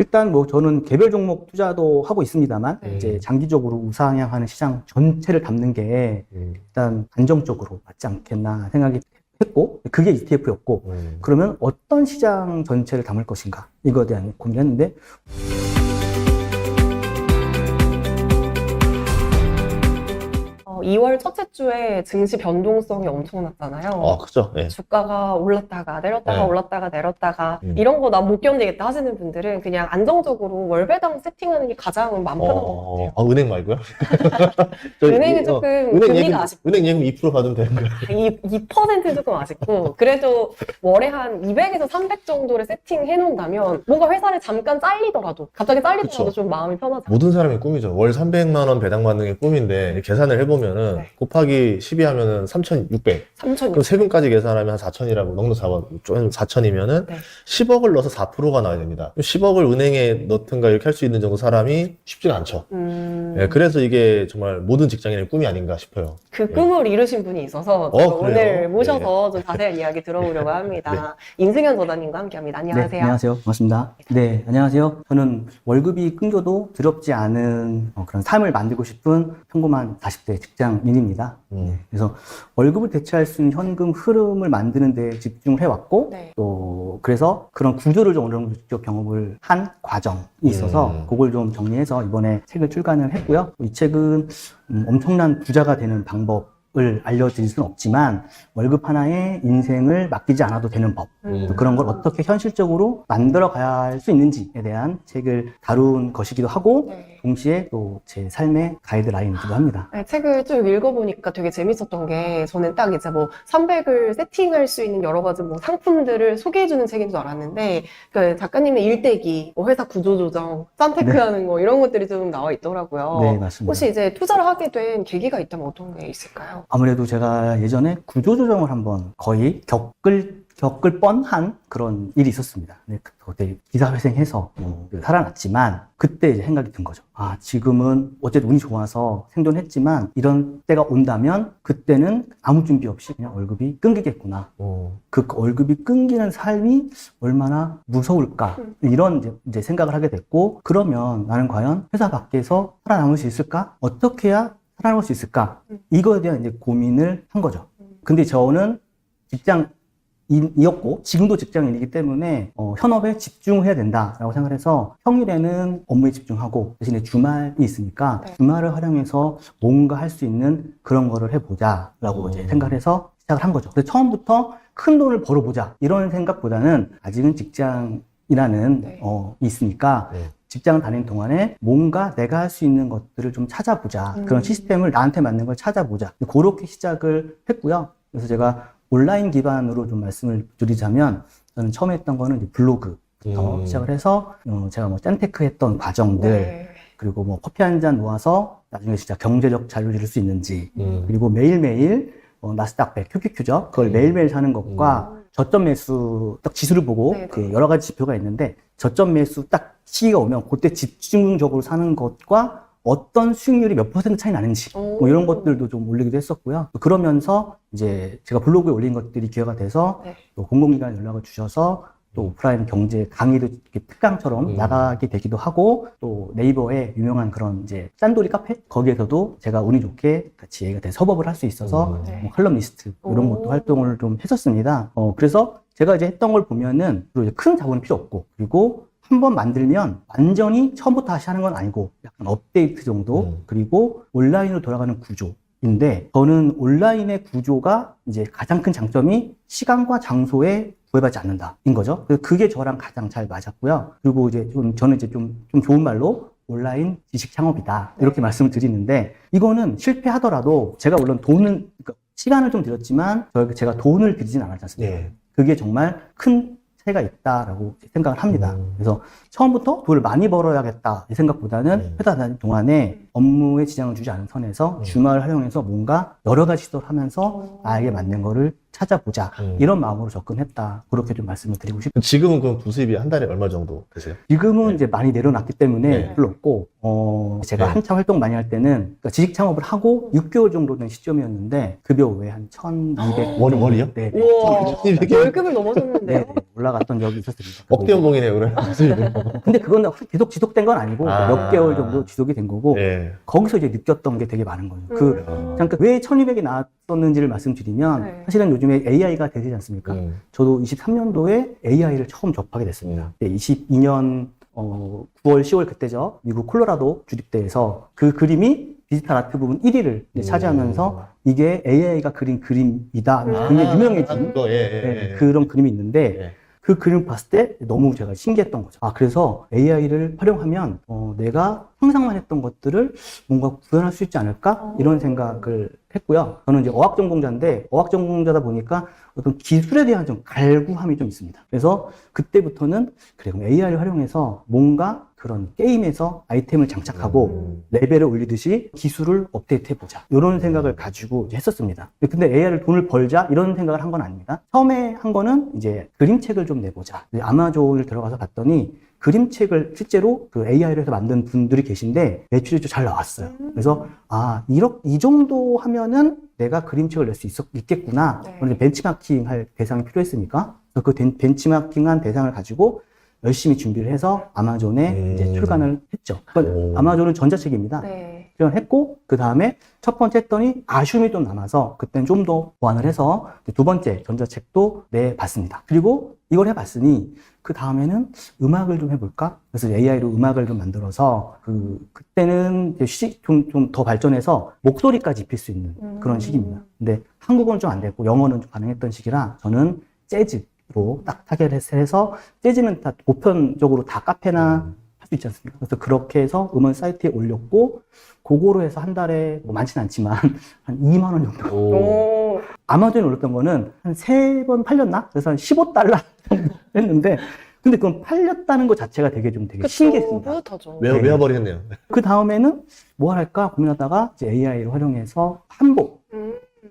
일단 뭐 저는 개별 종목 투자도 하고 있습니다만 네. 이제 장기적으로 우상향하는 시장 전체를 담는 게 일단 안정적으로 맞지 않겠나 생각이 했고 그게 ETF였고 그러면 어떤 시장 전체를 담을 것인가 이거에 대한 고민을 했는데 2월 첫째 주에 증시 변동성이 엄청났잖아요. 그죠. 예. 주가가 올랐다가 내렸다가 네. 올랐다가 내렸다가 이런 거 나 못 견디겠다 하시는 분들은 그냥 안정적으로 월배당 세팅하는 게 가장 마음 편한 것 같아요. 은행 말고요? 은행은 조금 금리가 아쉽고 은행 예금 2% 받으면 되는 거예요. 2%는 조금 아쉽고 그래도 월에 한 200에서 300 정도를 세팅해 놓는다면 뭔가 회사를 잠깐 잘리더라도 갑자기 잘리더라도 그쵸. 좀 마음이 편하죠. 모든 사람의 꿈이죠. 월 300만 원 배당 받는 게 꿈인데 계산을 해보면은 네. 곱하기 12 하면은 3,600. 3,000. 그럼 세금까지 계산하면 한 4,000이라고 넉넉 잡아 좀 4,000이면은 네. 10억을 넣어서 4%가 나와야 됩니다. 10억을 은행에 넣든가 이렇게 할 수 있는 정도 사람이 쉽지가 않죠. 예, 그래서 이게 정말 모든 직장인의 꿈이 아닌가 싶어요. 그 꿈을 이루신 분이 있어서 그래요? 오늘 모셔서 좀 자세한 이야기 들어보려고 합니다. 인승현 저자님과 함께합니다. 안녕하세요. 네, 안녕하세요. 반갑습니다. 네, 안녕하세요. 저는 월급이 끊겨도 두렵지 않은 그런 삶을 만들고 싶은 평범한 40대 직장인입니다. 그래서 월급을 대체할 수 있는 현금 흐름을 만드는 데 집중을 해왔고 네. 또 그래서 그런 구조를 좀 어느 정도 직접 경험을 한 과정이 있어서 그걸 좀 정리해서 이번에 책을 출간을 했고요. 이 책은 엄청난 부자가 되는 방법을 알려드릴 수는 없지만 월급 하나에 인생을 맡기지 않아도 되는 법 또 그런 걸 어떻게 현실적으로 만들어 가야 할 수 있는지에 대한 책을 다룬 것이기도 하고 네. 동시에 또 제 삶의 가이드라인이기도 합니다. 네, 책을 쭉 읽어보니까 되게 재밌었던 게 저는 딱 이제 뭐 300을 세팅할 수 있는 여러 가지 뭐 상품들을 소개해주는 책인 줄 알았는데 그 작가님의 일대기, 뭐 회사 구조조정, 썬테크하는 거 이런 것들이 좀 나와 있더라고요. 네, 맞습니다. 혹시 이제 투자를 하게 된 계기가 있다면 어떤 게 있을까요? 아무래도 제가 예전에 구조조정을 한번 거의 겪을 뻔한 그런 일이 있었습니다. 그때 기사회생해서 살아났지만 그때 이제 생각이 든 거죠. 아, 지금은 어쨌든 운이 좋아서 생존했지만 이런 때가 온다면 그때는 아무 준비 없이 그냥 월급이 끊기겠구나. 그 월급이 끊기는 삶이 얼마나 무서울까. 이런 이제 생각을 하게 됐고 그러면 나는 과연 회사 밖에서 살아남을 수 있을까? 어떻게 해야 살아남을 수 있을까? 이거에 대한 이제 고민을 한 거죠. 근데 저는 직장인이었고 지금도 직장인이기 때문에 현업에 집중해야 된다라고 생각을 해서 평일에는 업무에 집중하고 대신에 주말이 있으니까 네. 주말을 활용해서 뭔가 할 수 있는 그런 거를 해보자라고 이제 생각을 해서 시작을 한 거죠. 그래서 처음부터 큰 돈을 벌어보자 이런 생각보다는 아직은 직장이라는 네. 있으니까 직장을 다니는 동안에 뭔가 내가 할 수 있는 것들을 좀 찾아보자. 그런 시스템을 나한테 맞는 걸 찾아보자. 그렇게 시작을 했고요. 그래서 제가 온라인 기반으로 좀 말씀을 드리자면 저는 처음에 했던 거는 이제 블로그부터 시작을 해서 제가 뭐 짠테크 했던 과정들 네. 그리고 뭐 커피 한 잔 모아서 나중에 진짜 경제적 자유를 이룰 수 있는지 그리고 매일매일 나스닥 100 QQQ죠. 그걸 매일매일 사는 것과 저점 매수 딱 지수를 보고 네네. 그 여러 가지 지표가 있는데 저점 매수 딱 시기가 오면 그때 집중적으로 사는 것과 어떤 수익률이 몇 % 차이 나는지 뭐 이런 것들도 좀 올리기도 했었고요. 그러면서 이제 제가 블로그에 올린 것들이 기회가 돼서 네. 또 공공기관 연락을 주셔서 또 오프라인 경제 강의도 이렇게 특강처럼 나가게 되기도 하고 또 네이버에 유명한 그런 이제 짠돌이 카페 거기에서도 제가 운이 좋게 같이 얘기가 돼서 협업을 할 수 있어서 네. 뭐 칼럼니스트 이런 오. 것도 활동을 좀 했었습니다. 그래서 제가 이제 했던 걸 보면은 이제 큰 자본이 필요 없고 그리고 한번 만들면 완전히 처음부터 다시 하는 건 아니고 약간 업데이트 정도 그리고 온라인으로 돌아가는 구조인데 저는 온라인의 구조가 이제 가장 큰 장점이 시간과 장소에 구애받지 않는다인 거죠. 그래서 그게 저랑 가장 잘 맞았고요. 그리고 이제 저는 이제 좀 좋은 말로 온라인 지식 창업이다 이렇게 말씀을 드리는데 이거는 실패하더라도 제가 물론 그러니까 시간을 좀 들였지만 제가 돈을 들이진 않았지 않습니까? 네. 그게 정말 큰 차이가 있다라고 생각을 합니다. 그래서 처음부터 돈을 많이 벌어야겠다 이 생각보다는 회사 다니는 동안에 업무에 지장을 주지 않은 선에서 주말을 활용해서 뭔가 여러 가지 시도를 하면서 나에게 맞는 거를 찾아보자. 이런 마음으로 접근했다. 그렇게 좀 말씀을 드리고 싶습니다. 지금은 그럼 부수입이 한 달에 얼마 정도 되세요? 지금은 네. 이제 많이 내려놨기 때문에 네. 별로 없고, 제가 네. 한참 활동 많이 할 때는 그러니까 지식 창업을 하고 6개월 정도 된 시점이었는데, 급여 외에 한 1,200. 월이요? 네. 우와, 이렇게- 월급을 넘어섰는데요? 네, 올라갔던 적이 있었습니다. 억대 연봉이네요, 그러면. 근데 그건 계속 지속된 건 아니고, 아. 몇 개월 정도 지속이 된 거고, 예. 거기서 이제 느꼈던 게 되게 많은 거예요. 어. 잠깐 왜 1200이 나왔었는지를 말씀드리면, 네. 사실은 요즘에 AI가 되지 않습니까? 저도 23년도에 AI를 처음 접하게 됐습니다. 22년 9월, 10월 그때죠. 미국 콜로라도 주립대에서 그 그림이 디지털 아트 부분 1위를 차지하면서 이게 AI가 그린 그림이다. 굉장히 유명해진 그거, 네, 그런 그림이 있는데 예. 그 그림을 봤을 때 너무 제가 신기했던 거죠. 아, 그래서 AI를 활용하면 내가 상상만 했던 것들을 뭔가 구현할 수 있지 않을까? 이런 생각을 했고요. 저는 이제 어학 전공자인데 어학 전공자다 보니까 어떤 기술에 대한 좀 갈구함이 좀 있습니다. 그래서 그때부터는 그래, 그럼 AI를 활용해서 뭔가 그런 게임에서 아이템을 장착하고 레벨을 올리듯이 기술을 업데이트해보자. 이런 생각을 가지고 이제 했었습니다. 근데 AI를 돈을 벌자 이런 생각을 한 건 아닙니다. 처음에 한 거는 이제 그림책을 좀 내보자. 아마존을 들어가서 봤더니 그림책을 실제로 그 AI를 해서 만든 분들이 계신데 매출이 좀 잘 나왔어요. 그래서 이 정도 하면은 내가 그림책을 낼 수 있겠구나. 네. 그런데 벤치마킹 할 대상이 필요했으니까 그 벤치마킹한 대상을 가지고 열심히 준비를 해서 아마존에 이제 출간을 했죠. 그러니까 아마존은 전자책입니다. 네. 출간했고 그 다음에 첫 번째 했더니 아쉬움이 좀 남아서 그때는 좀 더 보완을 해서 두 번째 전자책도 내봤습니다. 그리고 이걸 해봤으니 그 다음에는 음악을 좀 해볼까? 그래서 AI로 음악을 좀 만들어서 그때는 좀 더 발전해서 목소리까지 입힐 수 있는 그런 시기입니다. 근데 한국어는 좀 안 됐고 영어는 좀 가능했던 시기라 저는 재즈로 딱 타겟을 해서 재즈는 다 보편적으로 다 카페나 할 수 있지 않습니까? 그래서 그렇게 해서 음원 사이트에 올렸고 그거로 해서 한 달에 뭐 많지는 않지만 한 2만 원 정도. 오. 아마존에 올렸던 거는 한 3번 팔렸나? 그래서 한 $15 정도 했는데 근데 그건 팔렸다는 것 자체가 되게 신기했습니다. 뿌듯하죠. 외워버리겠네요. 그 다음에는 뭐 할까 고민하다가 이제 AI를 활용해서 한복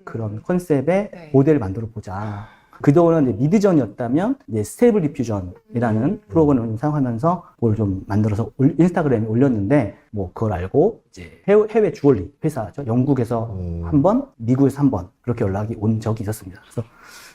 그런 컨셉의 네. 모델을 만들어 보자. 그동안은 이제 미드전이었다면 이제 스테이블 디퓨전이라는 프로그램을 사용하면서 그걸 좀 만들어서 인스타그램에 올렸는데 뭐 그걸 알고 이제 해외 주얼리 회사죠. 영국에서 한 번, 미국에서 한 번 그렇게 연락이 온 적이 있었습니다. 그래서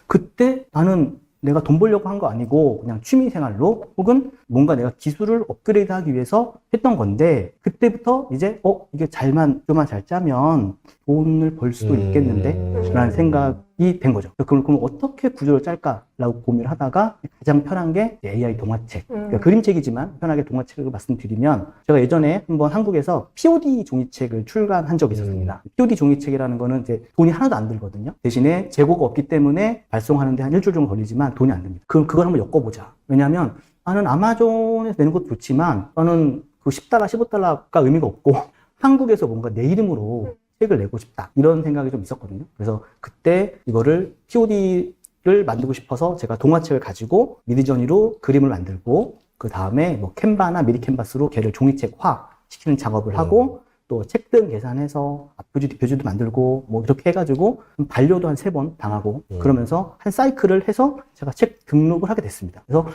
그때 나는 내가 돈 벌려고 한 거 아니고 그냥 취미 생활로 혹은 뭔가 내가 기술을 업그레이드 하기 위해서 했던 건데 그때부터 이제 이게 좀만 잘 짜면 돈을 벌 수도 있겠는데 라는 생각이 된 거죠. 그럼 어떻게 구조를 짤까라고 고민을 하다가 가장 편한 게 AI 동화책. 그러니까 그림책이지만 편하게 동화책을 말씀드리면 제가 예전에 한번 한국에서 POD 종이책을 출간한 적이 있었습니다. POD 종이책이라는 거는 이제 돈이 하나도 안 들거든요. 대신에 재고가 없기 때문에 발송하는데 한 일주일 정도 걸리지만 돈이 안 듭니다. 그걸 한번 엮어보자. 왜냐하면 나는 아마존에서 내는 것도 좋지만 나는 그 $10, $15가 의미가 없고 한국에서 뭔가 내 이름으로 책을 내고 싶다. 이런 생각이 좀 있었거든요. 그래서 그때 이거를 POD를 만들고 싶어서 제가 동화책을 가지고 미드저니로 그림을 만들고 그 다음에 뭐 캔바나 미리 캔버스로 걔를 종이책화 시키는 작업을 하고 또 책등 계산해서 앞표지 뒷표지도 만들고 뭐 이렇게 해가지고 반려도 한 3번 당하고 그러면서 한 사이클을 해서 제가 책 등록을 하게 됐습니다. 그래서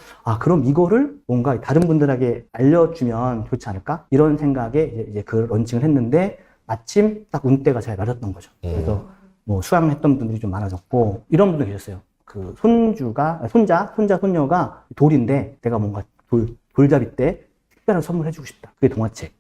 그럼 이거를 뭔가 다른 분들에게 알려주면 좋지 않을까? 이런 생각에 이제 그 런칭을 했는데 마침 딱 운때가 잘 맞았던 거죠. 그래서 뭐 수강했던 분들이 좀 많아졌고 이런 분도 계셨어요. 그 손녀가 돌인데 내가 뭔가 돌잡이 때 특별한 선물 해주고 싶다. 그게 동화책.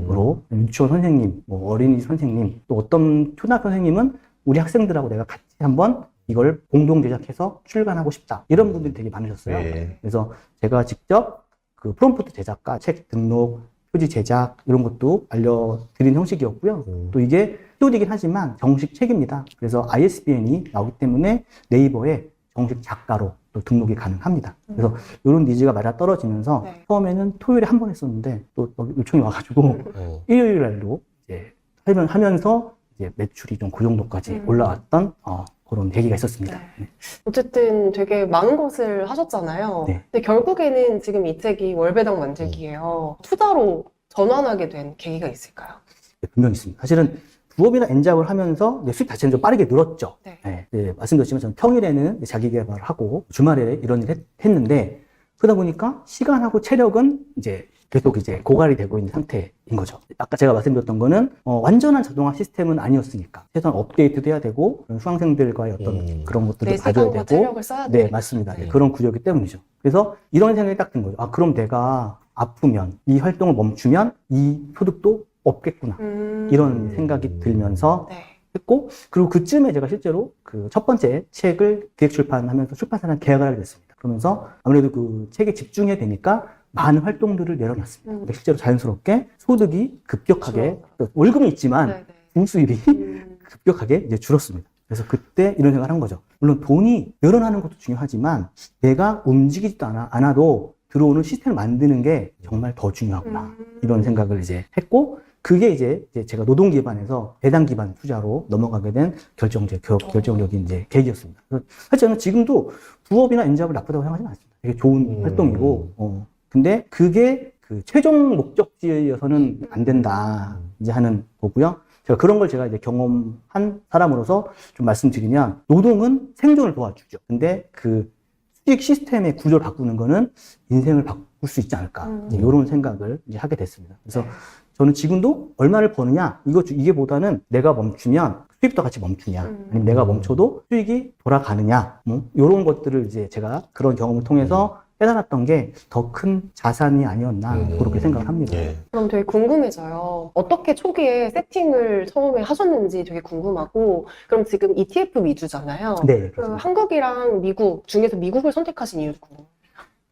으로 유치원 선생님, 뭐 어린이 선생님, 또 어떤 초등학교 선생님은 우리 학생들하고 내가 같이 한번 이걸 공동 제작해서 출간하고 싶다. 이런 분들이 되게 많으셨어요. 네. 그래서 제가 직접 그 프롬프트 제작과 책 등록, 표지 제작 이런 것도 알려드린 형식이었고요. 또 이게 POD이긴 하지만 정식 책입니다. 그래서 ISBN이 나오기 때문에 네이버에 정식 작가로 또 등록이 가능합니다. 그래서 이런 니즈가 맞아떨어지면서 네. 처음에는 토요일에 한 번 했었는데 또 요청이 와가지고 일요일 날로 이제 하면서 이제 매출이 좀 그 정도까지 올라왔던 그런 계기가 있었습니다. 네. 어쨌든 되게 많은 것을 하셨잖아요. 네. 근데 결국에는 지금 이 책이 월배당 만들기예요. 투자로 전환하게 된 계기가 있을까요? 네, 분명히 있습니다. 사실은 부업이나 엔잡을 하면서 이제 수익 자체는 좀 빠르게 늘었죠. 네. 네, 네, 말씀드렸지만 저는 평일에는 이제 자기 개발을 하고 주말에 이런 일을 했는데 그러다 보니까 시간하고 체력은 이제 계속 이제 고갈이 되고 있는 상태인 거죠. 아까 제가 말씀드렸던 거는 완전한 자동화 시스템은 아니었으니까 최소한 업데이트도 해야 되고 수강생들과의 어떤 그런 것들을 내 봐줘야 시간과 되고 체력을 써야 네, 돼. 맞습니다. 그런 구조이기 때문이죠. 그래서 이런 생각이 딱 든 거죠. 아, 그럼 내가 아프면 이 활동을 멈추면 이 소득도 없겠구나. 이런 생각이 들면서 네. 했고, 그리고 그쯤에 제가 실제로 그 첫 번째 책을 기획 출판하면서 출판사랑 계약을 하게 됐습니다. 그러면서 아무래도 그 책에 집중해야 되니까 많은 활동들을 내려놨습니다. 근데 실제로 자연스럽게 소득이 급격하게, 월급은 있지만 네, 네. 부수입이 급격하게 이제 줄었습니다. 그래서 그때 이런 생각을 한 거죠. 물론 돈이 늘어나는 것도 중요하지만 내가 움직이지도 않아도 들어오는 시스템을 만드는 게 정말 더 중요하구나. 이런 생각을 이제 했고, 그게 이제 제가 노동 기반에서 배당 기반 투자로 넘어가게 된 결정적인 이제 계기였습니다. 그래서 사실 저는 지금도 부업이나 엔잡을 나쁘다고 생각하지는 않습니다. 되게 좋은 활동이고, 근데 그게 그 최종 목적지여서는 안 된다. 이제 하는 거고요. 그런 걸 제가 이제 경험한 사람으로서 좀 말씀드리면, 노동은 생존을 도와주죠. 근데 그 수익 시스템의 구조를 바꾸는 거는 인생을 바꿀 수 있지 않을까. 이런 생각을 이제 하게 됐습니다. 그래서 저는 지금도 얼마를 버느냐, 이게보다는 내가 멈추면 수익도 같이 멈추냐, 아니면 내가 멈춰도 수익이 돌아가느냐, 이런 것들을 이제 제가 그런 경험을 통해서 깨달았던 게 더 큰 자산이 아니었나, 그렇게 생각을 합니다. 예. 그럼 되게 궁금해져요. 어떻게 초기에 세팅을 처음에 하셨는지 되게 궁금하고, 그럼 지금 ETF 위주잖아요. 네, 그 그렇습니다. 한국이랑 미국 중에서 미국을 선택하신 이유도 궁금해요.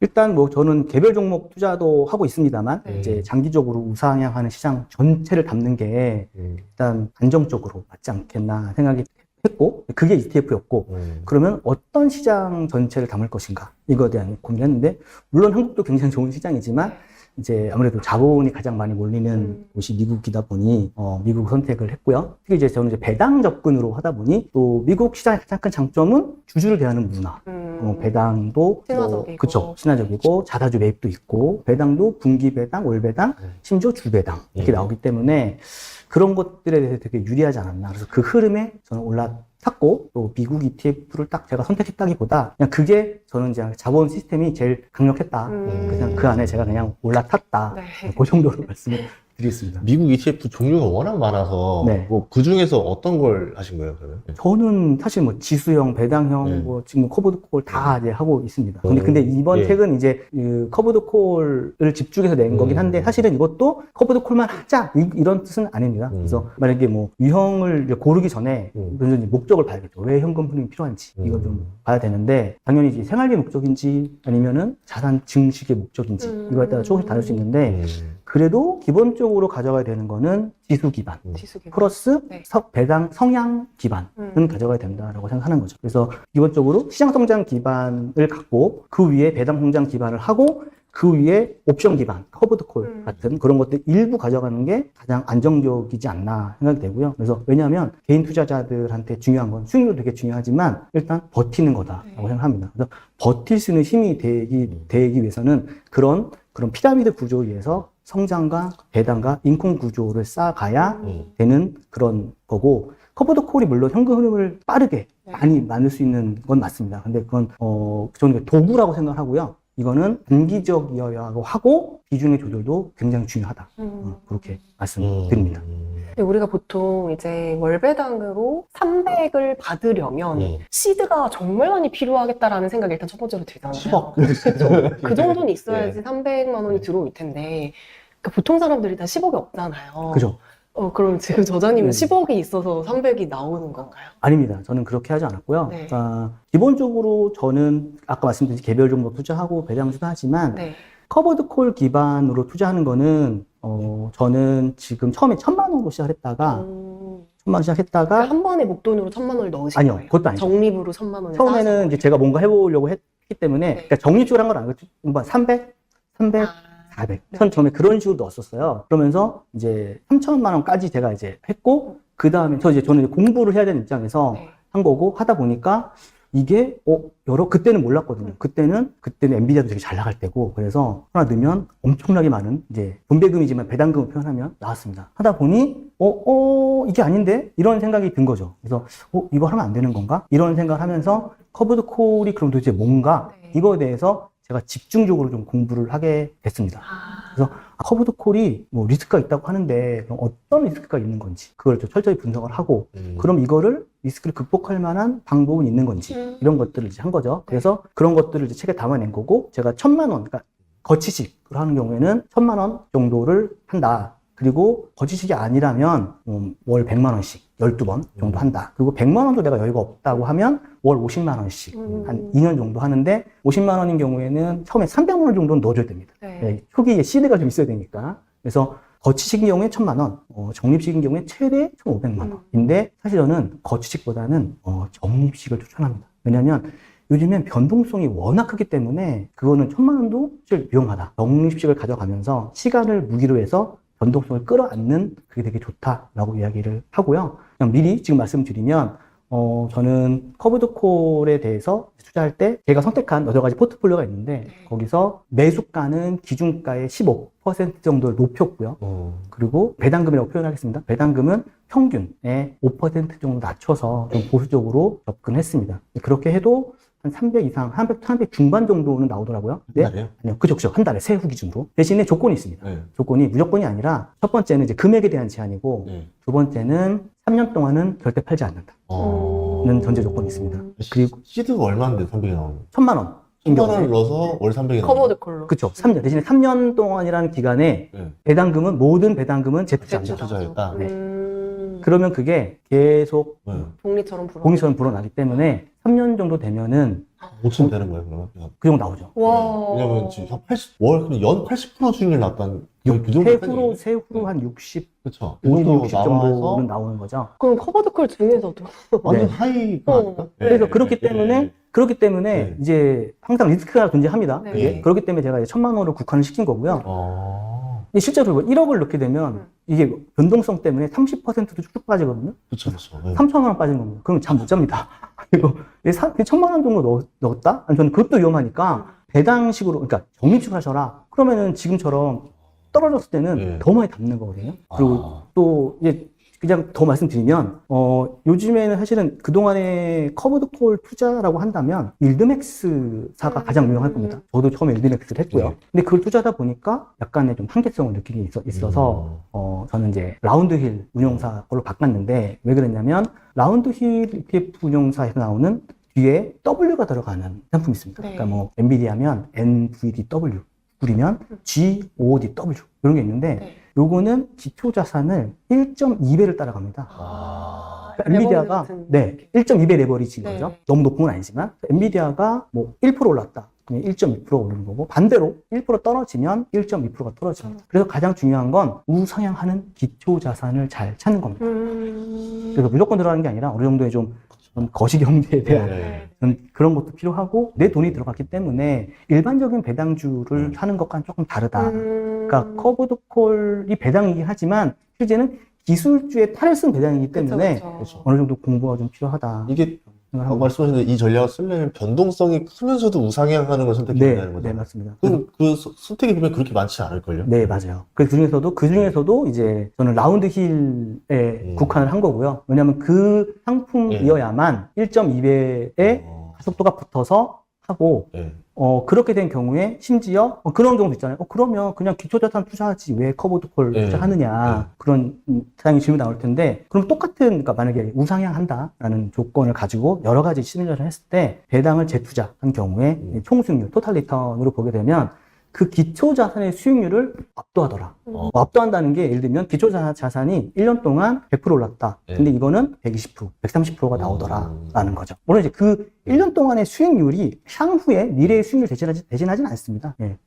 일단 뭐 저는 개별 종목 투자도 하고 있습니다만, 이제 장기적으로 우상향하는 시장 전체를 담는 게 일단 안정적으로 맞지 않겠나 생각이 했고, 그게 ETF였고, 그러면 어떤 시장 전체를 담을 것인가, 이거에 대한 고민을 했는데, 물론 한국도 굉장히 좋은 시장이지만, 이제 아무래도 자본이 가장 많이 몰리는 곳이 미국이다 보니, 미국 선택을 했고요. 특히 이제 저는 이제 배당 접근으로 하다 보니, 또 미국 시장의 가장 큰 장점은 주주를 대하는 문화. 배당도 친화적이고. 그쵸, 친화적이고 자사주 매입도 있고 배당도 분기 배당, 월 배당, 심지어 주 배당 이렇게 나오기 때문에 그런 것들에 대해서 되게 유리하지 않았나. 그래서 그 흐름에 저는 올라탔고 또 미국 ETF를 딱 제가 선택했다기보다 그냥 그게 저는 이제 자본 시스템이 제일 강력했다. 그냥 그 안에 제가 그냥 올라탔다. 네. 그 정도로 말씀을 드리겠습니다. 미국 ETF 종류가 워낙 많아서 네. 뭐 그 중에서 어떤 걸 하신 거예요, 그러면? 저는 사실 뭐 지수형, 배당형, 네. 뭐 지금 커버드 콜 다 이제 하고 있습니다. 근데 이번 예. 책은 이제 그 커버드 콜을 집중해서 낸 거긴 한데 사실은 이것도 커버드 콜만 하자 이런 뜻은 아닙니다. 그래서 만약에 뭐 유형을 이제 고르기 전에 먼저 이제 목적을 봐야겠죠. 왜 현금 흐름이 필요한지 이걸 좀 봐야 되는데 당연히 이제 생활비 목적인지 아니면은 자산 증식의 목적인지 이거에 따라 조금씩 다를 수 있는데 그래도 기본적으로 가져가야 되는 거는 지수 기반. 지수 기반. 플러스 네. 배당 성향 기반은 가져가야 된다라고 생각하는 거죠. 그래서 기본적으로 시장 성장 기반을 갖고 그 위에 배당 성장 기반을 하고 그 위에 옵션 기반, 커버드 콜 같은 그런 것들 일부 가져가는 게 가장 안정적이지 않나 생각이 되고요. 그래서 왜냐하면 개인 투자자들한테 중요한 건 수익률도 되게 중요하지만 일단 버티는 거다라고 생각합니다. 그래서 버틸 수 있는 힘이 되기 위해서는 그런 피라미드 구조에 의해서 성장과 배당과 인콩 구조를 쌓아가야 되는 그런 거고 커버드 콜이 물론 현금 흐름을 빠르게 많이 만들 수 있는 건 맞습니다. 근데 그건 저는 도구라고 생각하고요. 이거는 단기적이어야 하고 비중의 조절도 굉장히 중요하다. 그렇게 말씀드립니다. 근데 우리가 보통 이제 월배당으로 300을 받으려면 시드가 정말 많이 필요하겠다라는 생각이 일단 첫 번째로 들잖아요. 10억. 그렇죠. 그 정도는 있어야지 예. 300만 원이 들어올 텐데 그러니까 보통 사람들이 다 10억이 없잖아요. 그죠? 그럼 지금 저자님은 네. 10억이 있어서 300이 나오는 건가요? 아닙니다. 저는 그렇게 하지 않았고요. 네. 기본적으로 저는 아까 말씀드린 개별 종목 투자하고 배당 투자하지만 네. 커버드 콜 기반으로 투자하는 거는 저는 지금 처음에 1,000만 원으로 시작을 했다가 1,000만 원 시작했다가 그러니까 한 번에 목돈으로 1,000만 원을 넣으신 아니요, 거예요? 그것도 아니죠. 적립으로 1,000만 원을 처음에는 이제 제가 뭔가 해보려고 했기 때문에 네. 그러니까 적립식으로 한 건 아니고 300, 400. 네. 처음에 그런 식으로 넣었었어요. 그러면서 이제 3,000만 원까지 제가 이제 했고 그 다음에 저는 이제 공부를 해야 되는 입장에서 네. 한 거고 하다 보니까 이게 그때는 몰랐거든요. 그때는 엔비디아도 되게 잘 나갈 때고 그래서 하나 넣으면 엄청나게 많은 이제 분배금이지만 배당금을 표현하면 나왔습니다. 하다 보니 이게 아닌데? 이런 생각이 든 거죠. 그래서, 이거 하면 안 되는 건가? 이런 생각을 하면서 커브드 콜이 그럼 도대체 뭔가? 네. 이거에 대해서 제가 집중적으로 좀 공부를 하게 됐습니다. 그래서 커브드 콜이 뭐 리스크가 있다고 하는데 그럼 어떤 리스크가 있는 건지 그걸 좀 철저히 분석을 하고 그럼 이거를 리스크를 극복할 만한 방법은 있는 건지 이런 것들을 이제 한 거죠. 그래서 그런 것들을 이제 책에 담아낸 거고 제가 1,000만 원, 그러니까 거치식을 하는 경우에는 1,000만 원 정도를 한다. 그리고 거치식이 아니라면 월 100만 원씩 12번 정도 한다. 그리고 100만 원도 내가 여유가 없다고 하면 월 50만 원씩 한 2년 정도 하는데 50만 원인 경우에는 처음에 300만 원 정도는 넣어줘야 됩니다. 네. 초기에 시드가 좀 있어야 되니까. 그래서 거치식인 경우에 1,000만 원, 적립식인 경우에 최대 1,500만 원인데 사실 저는 거치식보다는 적립식을 추천합니다. 왜냐하면 요즘엔 변동성이 워낙 크기 때문에 그거는 1,000만 원도 사실 위험하다. 적립식을 가져가면서 시간을 무기로 해서 변동성을 끌어안는 그게 되게 좋다라고 이야기를 하고요. 그냥 미리 지금 말씀드리면 저는 커브드 콜에 대해서 투자할 때 제가 선택한 여러 가지 포트폴리오가 있는데 거기서 매수가는 기준가의 15% 정도를 높였고요. 그리고 배당금이라고 표현하겠습니다. 배당금은 평균의 5% 정도 낮춰서 좀 보수적으로 접근했습니다. 그렇게 해도 한 300 이상, 300 중반 정도는 나오더라고요. 한 달에요? 아니요. 그죠. 한 달에 세후 기준으로. 대신에 조건이 있습니다. 네. 조건이 무조건이 아니라 첫 번째는 이제 금액에 대한 제한이고 네. 두 번째는 3년 동안은 절대 팔지 않는다. 는 전제 조건이 있습니다. 그리고 시드가 얼마인데 300이 나오는 1,000만 원. 1,000만 원을 넣어서 월 300이 나오는 커버드 콜로. 그쵸. 3년. 대신에 3년 동안이라는 기간에 네. 배당금은, 모든 배당금은 제투자한다. 제투자였다. 그러면 그게 계속 네. 복리처럼 불어. 공리처럼 불어나기 때문에 3년 정도 되면은 5천 되는 거예요, 그러면? 그 정도 나오죠. 와. 왜냐면 지금 연 80% 수익률 났다는 거의 그 정도 세후로 한 60, 그렇죠. 50, 이것도 60 나와서 정도는 나오는 거죠. 그럼 커버드 콜 중에서도. 완전 네. 하이가 아닐까? 그래서 네. 그렇기 때문에 네. 이제 항상 리스크가 존재합니다. 네. 그게. 그렇기 때문에 제가 이제 1,000만 원으로 국한을 시킨 거고요. 근데 실제로 1억을 넣게 되면 이게 변동성 때문에 30%도 쭉쭉 빠지거든요. 그렇죠, 그렇죠. 네. 3,000만 원 빠지는 겁니다. 그러면 잠 못 잡니다. 그리고 1,000만 원 정도 넣었다? 아니, 저는 그것도 위험하니까 배당식으로, 그러니까 적립식을 하셔라. 그러면은 지금처럼 떨어졌을 때는 네. 더 많이 담는 거거든요. 그리고 또 이제 그냥 더 말씀드리면 요즘에는 사실은 그동안에 커브드 콜 투자라고 한다면 일드맥스사가 가장 유명할 겁니다. 저도 처음에 일드맥스를 했고요. 네. 근데 그걸 투자하다 보니까 약간의 좀 한계성을 느끼게 있어서 저는 이제 라운드힐 운용사 걸로 바꿨는데 왜 그랬냐면 라운드힐 ETF 운용사에서 나오는 뒤에 W가 들어가는 상품이 있습니다. 네. 그러니까 뭐 엔비디아면 NVDW, 구리면 GODW 이런 게 있는데 네. 요거는 기초 자산을 1.2배를 따라갑니다. 그러니까 엔비디아가 같은. 1.2배 레버리지인 네. 거죠. 너무 높은 건 아니지만 엔비디아가 뭐 1% 올랐다. 그러면 1.2% 오르는 거고 반대로 1% 떨어지면 1.2%가 떨어집니다. 그래서 가장 중요한 건 우상향하는 기초 자산을 잘 찾는 겁니다. 그래서 무조건 들어가는 게 아니라 어느 정도의 좀 거시경제에 대한 네. 그런 것도 필요하고 내 돈이 들어갔기 때문에 일반적인 배당주를 하는 것과는 조금 다르다. 그러니까 커브드 콜이 배당이긴 하지만 실제는 기술주의 탈을 쓴 배당이기 때문에 그쵸. 어느 정도 공부가 좀 필요하다. 이게 생각합니다. 말씀하신 이 전략을 쓰려면 변동성이 크면서도 우상향하는 걸 선택해야 되는 거죠. 네, 맞습니다. 그럼 그 선택이 보면 그렇게 많지 않을걸요? 네, 맞아요. 그 중에서도 이제 저는 라운드 힐에 국한을 한 거고요. 왜냐하면 그 상품이어야만 1.2배의 가속도가 붙어서 하고, 네. 그렇게 된 경우에 심지어 그런 경우도 있잖아요. 그러면 그냥 기초자산 투자하지 왜 커버드 콜 네. 투자하느냐. 그런 다양한 질문이 나올 텐데, 그럼 똑같은, 그러니까 만약에 우상향 한다라는 조건을 가지고 여러 가지 시뮬레이션을 했을 때 배당을 재투자한 경우에 총수익률, 토탈 리턴으로 보게 되면 그 기초자산의 수익률을 압도하더라. 압도한다는 게 예를 들면 기초자산이 1년 동안 100% 올랐다. 근데 이거는 120%, 130%가 나오더라라는 거죠. 물론 이제 그 1년 동안의 수익률이 향후에 미래의 수익률 대신하진 않습니다. 예.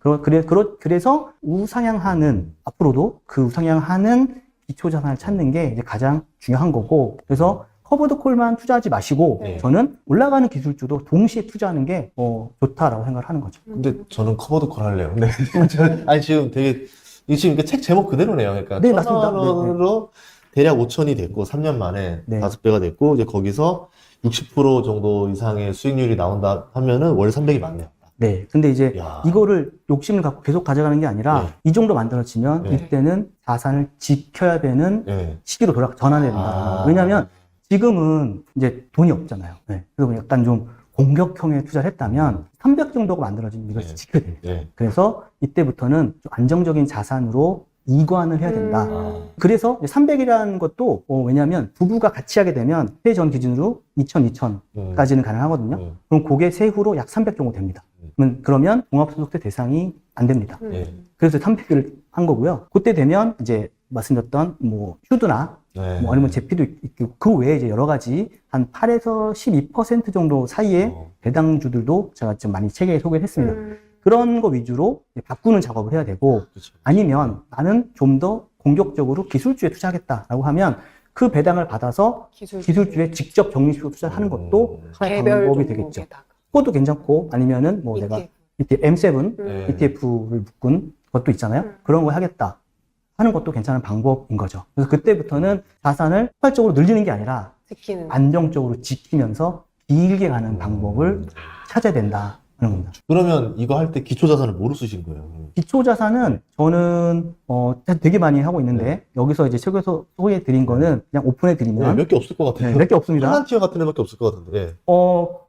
그래서 우상향하는, 앞으로도 그 우상향하는 기초자산을 찾는 게 이제 가장 중요한 거고, 그래서 커버드 콜만 투자하지 마시고 저는 올라가는 기술주도 동시에 투자하는 게 좋다라고 생각을 하는 거죠. 근데 저는 커버드 콜 할래요. 근데 아니 지금 되게 이게 지금 책 제목 그대로네요. 그러니까 네, 맞습니다. 1,000만 원으로 대략 5천이 됐고 3년 만에 네. 5배가 됐고 이제 거기서 60% 정도 이상의 수익률이 나온다 하면은 월 300이 맞네요. 네. 근데 이제 야. 이거를 욕심을 갖고 계속 가져가는 게 아니라 네. 이 정도 만들어지면 네. 이때는 자산을 지켜야 되는 네. 시기로 전환해야 된다. 아. 왜냐하면 지금은 이제 돈이 없잖아요. 네. 그래서 약간 좀 공격형에 투자를 했다면 300 정도가 만들어지면 이걸 네. 지켜야 돼요. 네. 그래서 이때부터는 좀 안정적인 자산으로 이관을 해야 된다. 아. 그래서 300이라는 것도 왜냐하면 부부가 같이 하게 되면 세전 기준으로 2,000까지는 가능하거든요. 그럼 그게 세후로 약 300 정도 됩니다. 그러면 종합소득세 대상이 안 됩니다. 그래서 300을 한 거고요. 그때 되면 이제 말씀드렸던 뭐 휴드나 네. 뭐 아니면 제피도 있고 그 외에 이제 여러 가지 한 8에서 12% 정도 사이에 배당주들도 제가 좀 많이 책에 소개를 했습니다. 그런 거 위주로 이제 바꾸는 작업을 해야 되고 그쵸. 아니면 나는 좀 더 공격적으로 기술주에 투자하겠다라고 하면 그 배당을 받아서 기술주에 직접 적립식으로 투자하는 것도 개별 방법이 되겠죠. 종목에다가. 그것도 괜찮고 아니면은 뭐 내가 ETF M7 네. ETF를 묶은 것도 있잖아요. 그런 거 하겠다 하는 것도 괜찮은 방법인 거죠. 그래서 그때부터는 자산을 폭발적으로 늘리는 게 아니라 지키는. 안정적으로 지키면서 길게 가는 방법을 찾아야 된다는 겁니다. 그러면 이거 할 때 기초 자산을 뭐로 쓰신 거예요? 기초 자산은 저는 되게 많이 하고 있는데 여기서 이제 책에서 소개해 드린 거는 그냥 오픈해 드리면 몇 개 없을 것 같아요. 몇 개 없습니다. 팔란티어 같은 애밖에 없을 것 같은데. 예.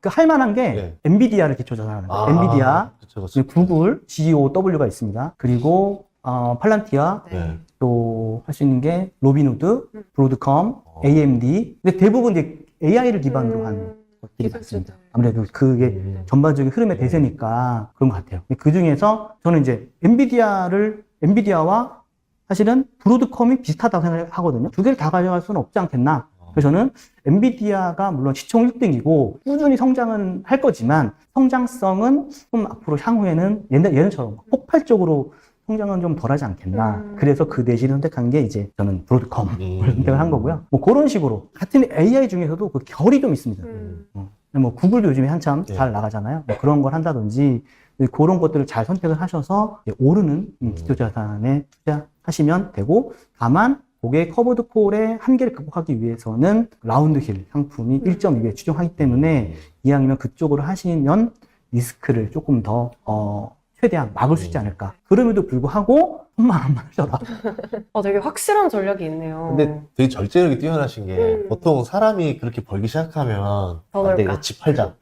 그 할만한 게 네. 엔비디아를 기초 자산하는 거예요. 엔비디아, 그쵸, 그쵸. 구글, GOW가 있습니다. 그리고 팔란티아, 네. 또 할 수 있는 게 로빈후드, 브로드컴, AMD. 근데 대부분 이제 AI를 기반으로 한 것들이 많습니다. 아무래도 그게 전반적인 흐름의 대세니까 그런 것 같아요. 그 중에서 저는 이제 엔비디아와 사실은 브로드컴이 비슷하다고 생각을 하거든요. 두 개를 다 가져갈 수는 없지 않겠나. 그래서 저는 엔비디아가 물론 시총 1등이고 꾸준히 성장은 할 거지만 성장성은 좀 앞으로 향후에는 예전처럼 폭발적으로 성장은 좀 덜하지 않겠나. 그래서 그 대신 선택한 게 이제 저는 브로드컴을 선택을 한 거고요. 뭐 그런 식으로 같은 AI 중에서도 그 결이 좀 있습니다. 뭐 구글도 요즘에 한참 잘 나가잖아요. 뭐 그런 걸 한다든지 그런 것들을 잘 선택을 하셔서 오르는 기초자산에 투자하시면 되고 다만 고객 커버드 콜의 한계를 극복하기 위해서는 라운드 힐 상품이 1.2배 추정하기 때문에 이왕이면 그쪽으로 하시면 리스크를 조금 더 최대한 막을 수 있지 않을까. 그럼에도 불구하고 1,000만 원만 하셔라. 되게 확실한 전략이 있네요. 근데 되게 절제력이 뛰어나신 게 보통 사람이 그렇게 벌기 시작하면 더 안 돼, 넣을까? 이거 집 팔자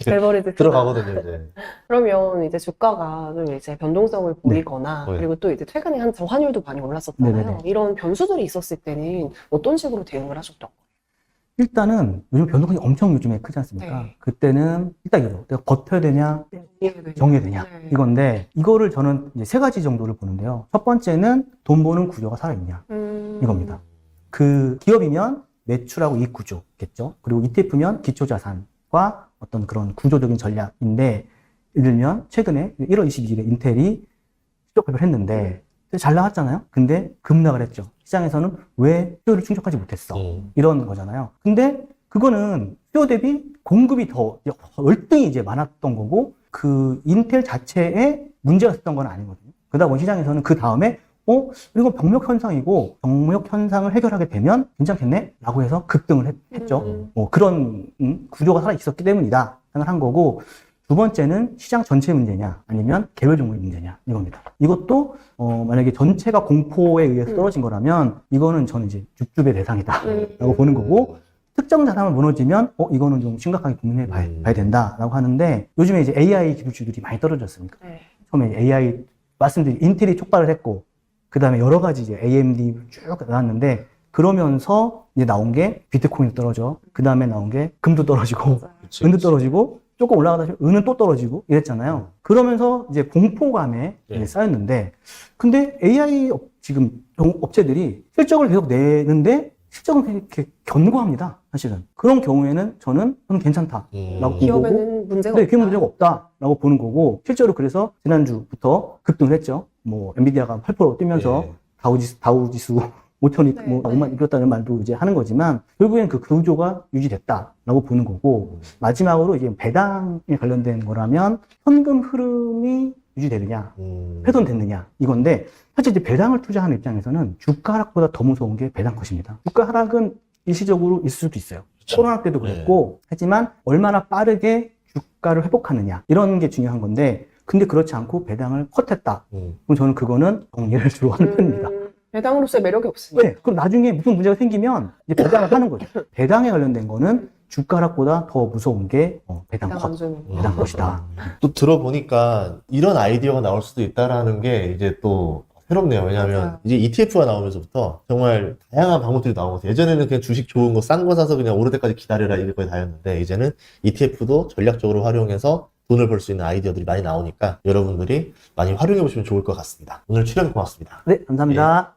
레버리지 들어가거든요 이제. 그러면 이제 주가가 좀 이제 변동성을 보이거나 네. 그리고 또 이제 최근에 한참 환율도 많이 올랐었잖아요. 네네네. 이런 변수들이 있었을 때는 어떤 식으로 대응을 하셨던 거예요? 일단은 요즘 변동성이 엄청 요즘에 크지 않습니까? 네. 그때는 일단 이거 내가 버텨야 되냐 정해야 되냐 네. 이건데 이거를 저는 이제 세 가지 정도를 보는데요. 첫 번째는 돈 버는 구조가 살아있냐 이겁니다. 그 기업이면 매출하고 이익 구조겠죠. 그리고 ETF면 기초자산과 어떤 그런 구조적인 전략인데 예를 들면 최근에 1월 22일에 인텔이 실적 발표를 했는데 잘 나왔잖아요. 근데 급락을 했죠. 시장에서는 왜 수요를 충족하지 못했어? 이런 거잖아요. 근데 그거는 수요 대비 공급이 더 월등히 이제 많았던 거고 그 인텔 자체에 문제가 있었던 건 아니거든요. 그러다 보니 시장에서는 그 다음에 이건 병력 현상이고 병력 현상을 해결하게 되면 괜찮겠네? 라고 해서 급등을 했죠. 그런 구조가 살아 있었기 때문이다 생각한 거고 두 번째는 시장 전체 문제냐 아니면 개별 종목의 문제냐 이겁니다. 이것도 만약에 전체가 공포에 의해서 떨어진 거라면 이거는 저는 이제 줍줍의 대상이다 라고 보는 거고 특정 자산만 무너지면 이거는 좀 심각하게 고민해 봐야 된다라고 하는데 요즘에 이제 AI 기술주들이 많이 떨어졌으니까 네. 처음에 AI 말씀드린 인텔이 촉발을 했고 그 다음에 여러 가지 이제 AMD 쭉 나왔는데 그러면서 이제 나온 게 비트코인도 떨어져 그 다음에 나온 게 금도 떨어지고 그치, 은도 그치. 떨어지고 조금 올라가다 은은 또 떨어지고 이랬잖아요. 그러면서 이제 공포감에 이제 쌓였는데 근데 AI 지금 업체들이 실적을 계속 내는데 실적은 이렇게 견고합니다. 사실은 그런 경우에는 저는 괜찮다라고 본 거고 기업에는 문제가 네, 없다. 그게 문제가 없다라고 보는 거고 실제로 그래서 지난주부터 급등을 했죠. 뭐 엔비디아가 8% 뛰면서 네. 다우지수 5천이 네, 뭐 네. 5만 이겼다는 말도 이제 하는 거지만 결국엔 그 구조가 유지됐다라고 보는 거고 마지막으로 이제 배당에 관련된 거라면 현금 흐름이 유지되느냐 훼손됐느냐 이건데 사실 이제 배당을 투자하는 입장에서는 주가 하락보다 더 무서운 게 배당 컷입니다. 주가 하락은 일시적으로 있을 수도 있어요. 그쵸. 코로나 때도 그랬고 하지만 얼마나 빠르게 주가를 회복하느냐 이런 게 중요한 건데 근데 그렇지 않고 배당을 컷했다. 그럼 저는 그거는 정리를 주로 하는 편입니다. 배당으로서의 매력이 없으니까. 네, 그럼 나중에 무슨 문제가 생기면 이제 배당을 하는 거죠. 배당에 관련된 거는 주가 하락보다 더 무서운 게 배당 배당 컷, 안 주는. 배당 컷이다. 또 들어보니까 이런 아이디어가 나올 수도 있다라는 게 이제 또 새롭네요. 왜냐하면 맞아요. 이제 ETF가 나오면서부터 정말 다양한 방법들이 나온 것 같아요. 예전에는 그냥 주식 좋은 거 싼 거 사서 그냥 오를 때까지 기다려라 이게 거의 다였는데 이제는 ETF도 전략적으로 활용해서 돈을 벌 수 있는 아이디어들이 많이 나오니까 여러분들이 많이 활용해 보시면 좋을 것 같습니다. 오늘 출연 고맙습니다. 네, 감사합니다.